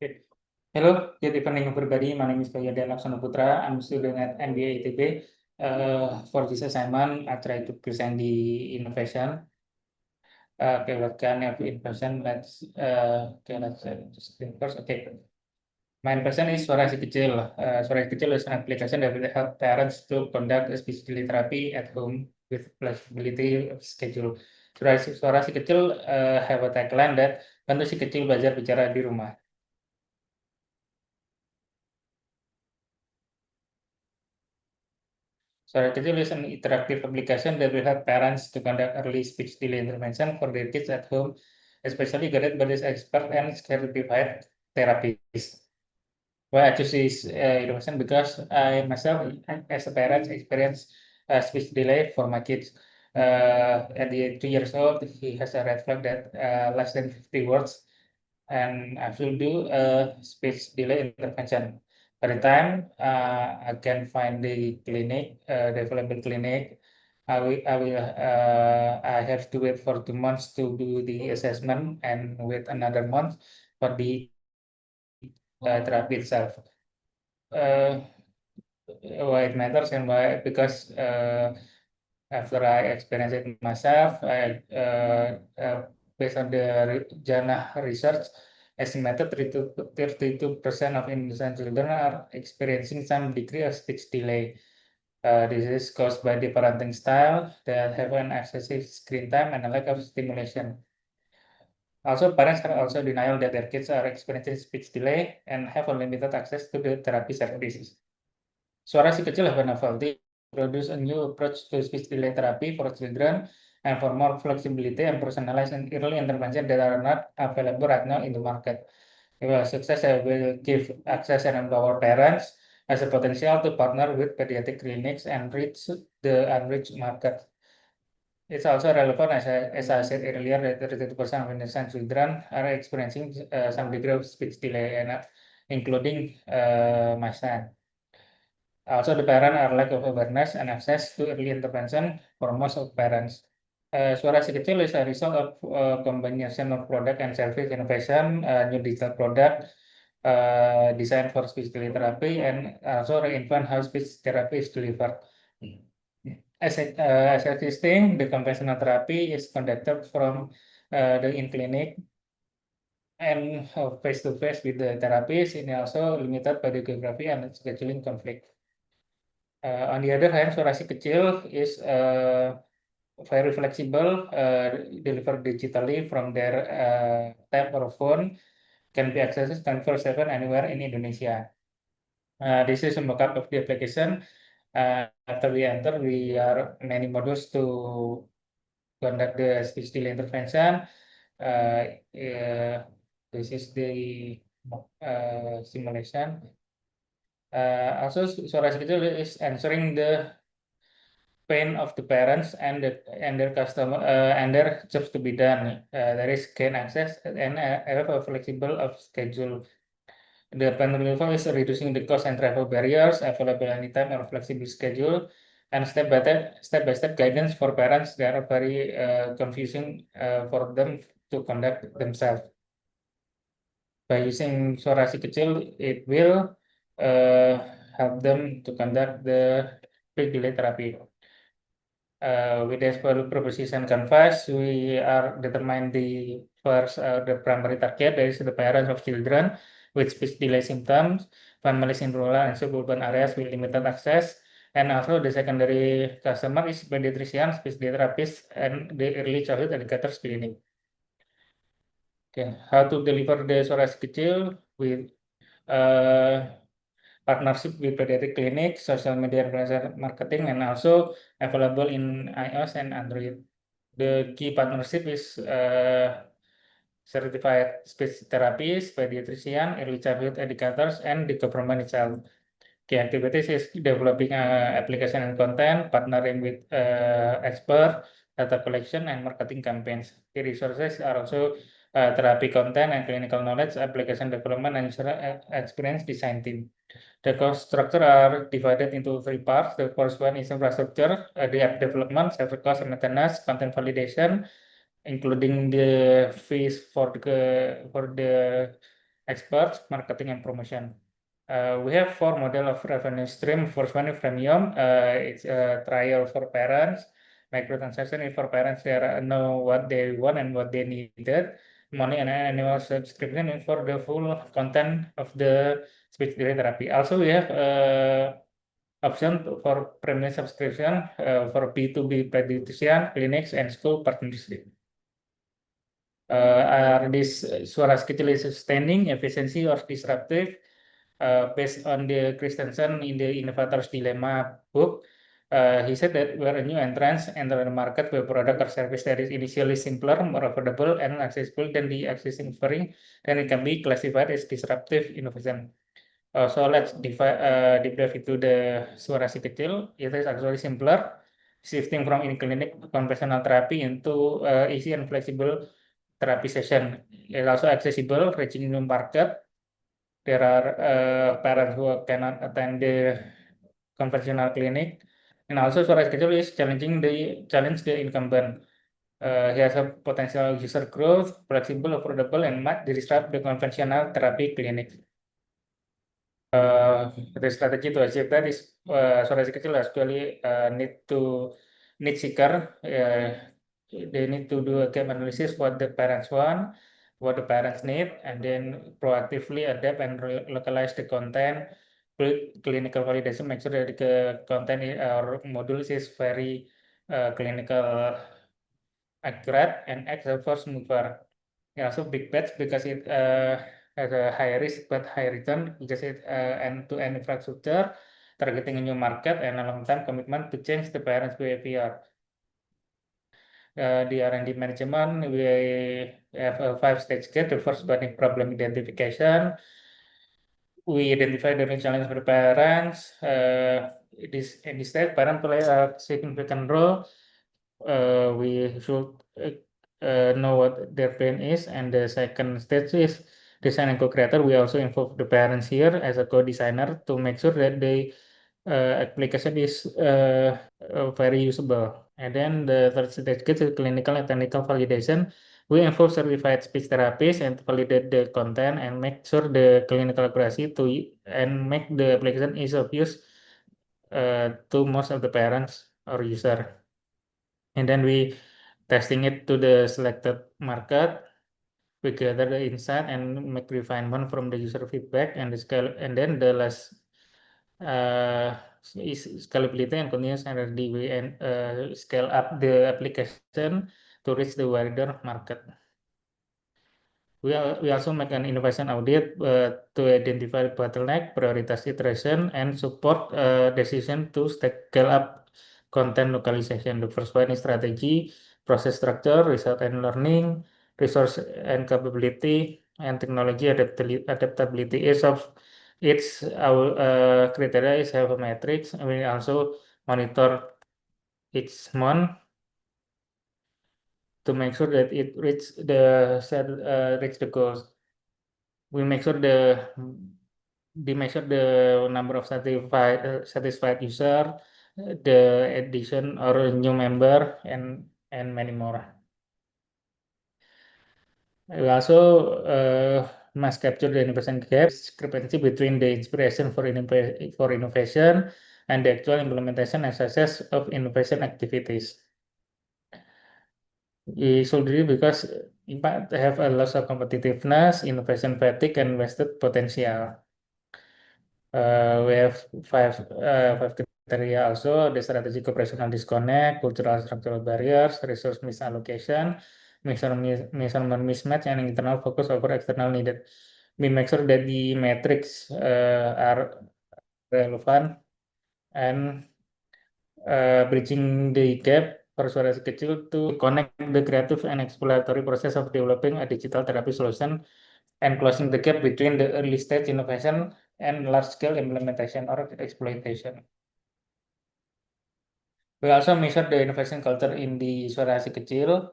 Okay. Hello, good evening everybody. My name is Bayade Laksono Putra. I'm a student at MBA ITB. For this assignment, I try to present the innovation. Okay, what kind of innovation? Let's just screen first. Okay. My innovation is Suara Si Kecil. Suara Si Kecil is an application that will help parents to conduct speech delay therapy at home with flexibility of schedule. Suara Si Kecil have a tagline that bantu si kecil belajar bicara di rumah. Suara Kecil is an interactive application that will help parents to conduct early speech delay intervention for their kids at home, especially guided by this expert and certified therapist. Why I choose this innovation because I myself, as a parent, experience speech delay for my kids. At the 2 years old, he has a red flag that less than 50 words, and I will do a speech delay intervention. By the time I can find the clinic, the available clinic, I have to wait for 2 months to do the assessment and wait another month for the therapy itself. Uh, why it matters and why? Because after I experience it myself, based on the JANA research, estimated 32% of Indonesian children are experiencing some degree of speech delay. This is caused by the parenting style that have an excessive screen time and a lack of stimulation. Also, parents are also denial that their kids are experiencing speech delay and have limited access to the therapy services. Suara Si Kecil have a novelty, produce a new approach to speech delay therapy for children and for more flexibility and personalized and early intervention that are not available right now in the market. If a success, I will give access and empower parents as a potential to partner with pediatric clinics and reach the unreached market. It's also relevant, as I said earlier, that 32% of Indonesian children are experiencing some degree of speech delay, and including my son. Also, the parent are lack of awareness and access to early intervention for most of parents. Suara Si Kecil is a result of combination of product and service innovation, new digital product designed for speech delay therapy, and also reinvent how speech therapy is delivered. As existing, the conventional therapy is conducted from the in-clinic and face-to-face with the therapist, and also limited by the geography and scheduling conflict. On the other hand, Suara Si Kecil is very flexible, delivered digitally from their tab or phone, can be accessed 24/7 anywhere in Indonesia. This is a mock-up of the application. After we enter, we are many modules to conduct the speech delay intervention. This is the simulation. Also, Suara Si Kecil is answering the pain of the parents and their customer and their jobs to be done. There is gain access and have a flexible of schedule. The plan removal is reducing the cost and travel barriers, available anytime or flexible schedule, and step-by-step guidance for parents that are very confusing for them to conduct themselves. By using Suara Si Kecil, it will help them to conduct the speech delay therapy. With this proposition canvas, we are determine the first the primary target, that is the parents of children with speech delay symptoms, families in rural and suburban areas with limited access, and also the secondary customer is pediatrician, speech therapist, and the early childhood educators clinic. Okay, how to deliver the Suara Si Kecil with partnership with pediatric clinic, social media influencer marketing, and also available in iOS and Android. The key partnership is certified speech therapist, pediatrician, early childhood educators, and the government itself. Key activities is developing application and content, partnering with expert, data collection, and marketing campaigns. Key resources are also therapy content and clinical knowledge, application development, and user experience design team. The cost structure are divided into 3 parts. The first one is infrastructure, the app development, server cost and maintenance, content validation, including the fees for the experts, marketing, and promotion. We have 4 model of revenue stream. First one is freemium. It's a trial for parents. Microtransaction is for parents. They know what they want and what they needed. Money and annual subscription is for the full content of the speech delay therapy. Also, we have option for premium subscription for B2B pediatrician, clinics, and school partnership. Are these suara kecil is sustaining, efficiency, or disruptive? Based on the Christensen in the Innovator's Dilemma book, he said that we're a new entrance enter the market with product or service that is initially simpler, more affordable, and accessible than the existing offering, then it can be classified as disruptive innovation. So let's deep dive into the suara si kecil. It is actually simpler, shifting from in-clinic conventional therapy into easy and flexible therapy session. It's also accessible, reaching new market. There are parents who cannot attend the conventional clinic, and also suara schedule is challenge the incumbent. He has a potential user growth, flexible, affordable, and might disrupt the conventional therapy clinic. The strategy to achieve that is suara kecil actually need seeker. They need to do a gap analysis what the parents want, what the parents need, and then proactively adapt and localize the content. Clinical validation, make sure that the content or modules is very clinical accurate and act as a first mover. Also big bets because it has a high risk but high return because it end-to-end infrastructure, targeting a new market, and a long-term commitment to change the parents' behavior. The R&D management, we have a 5-stage gate. The first one is problem identification. We identify the real challenge for the parents. In this stage, parents play a significant role. We should know what their pain is, and the second stage is design and co-creator. We also involve the parents here as a co-designer to make sure that the application is very usable. And then the third stage is clinical and technical validation. We involve certified speech therapists and validate the content and make sure the clinical accuracy and make the application ease of use to most of the parents or user. And then we testing it to the selected market. We gather the insight and make refinement from the user feedback and the scale. And then the last is scalability and continuous R&D. We scale up the application to reach the wider market. We also make an innovation audit to identify bottleneck, prioritize iteration, and support decision to scale up content localization. The first one is strategy, process structure, result and learning, resource and capability, and technology adaptability. Our criteria is have a matrix. We also monitor each month to make sure that it reach the goals. We measure the number of satisfied user, the addition or new member, and many more. We also must capture the innovation gap, discrepancy between the inspiration for innovation and the actual implementation and success of innovation activities. We should do because impact have a loss of competitiveness, innovation fatigue, and wasted potential. We have five criteria also: the strategic operational disconnect, cultural structural barriers, resource misallocation, measurement mismatch, and internal focus over external needed. We make sure that the metrics are relevant and bridging the gap for suara si kecil to connect the creative and exploratory process of developing a digital therapy solution and closing the gap between the early stage innovation and large-scale implementation or exploitation. We also measure the innovation culture in the suara si kecil,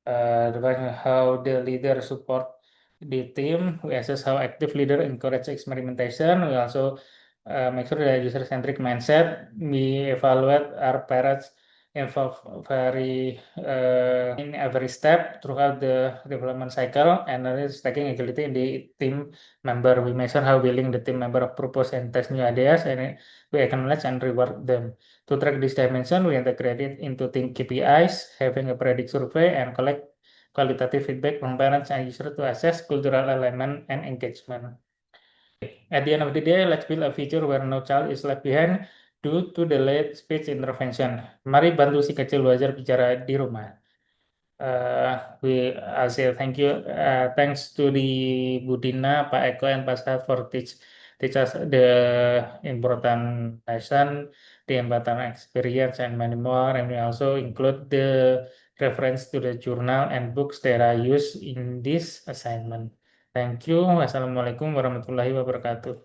how the leader support the team. We assess how active leader encourage experimentation. We also make sure that user-centric mindset. We evaluate our parents' involve in every step throughout the development cycle, and is taking agility in the team member. We measure how willing the team member propose and test new ideas, and we acknowledge and reward them. To track this dimension, we integrate it into team KPIs, having a predict survey, and collect qualitative feedback from parents and users to assess cultural alignment and engagement. At the end of the day, let's build a future where no child is left behind due to the late speech intervention. Mari bantu si kecil belajar bicara di rumah. I'll say thank you. Thanks to the Budina, Pak Eko, and Pak Ustadz for teach us the important lesson, the important experience, and many more. And we also include the reference to the journal and books that I use in this assignment. Thank you. Wassalamualaikum warahmatullahi wabarakatuh.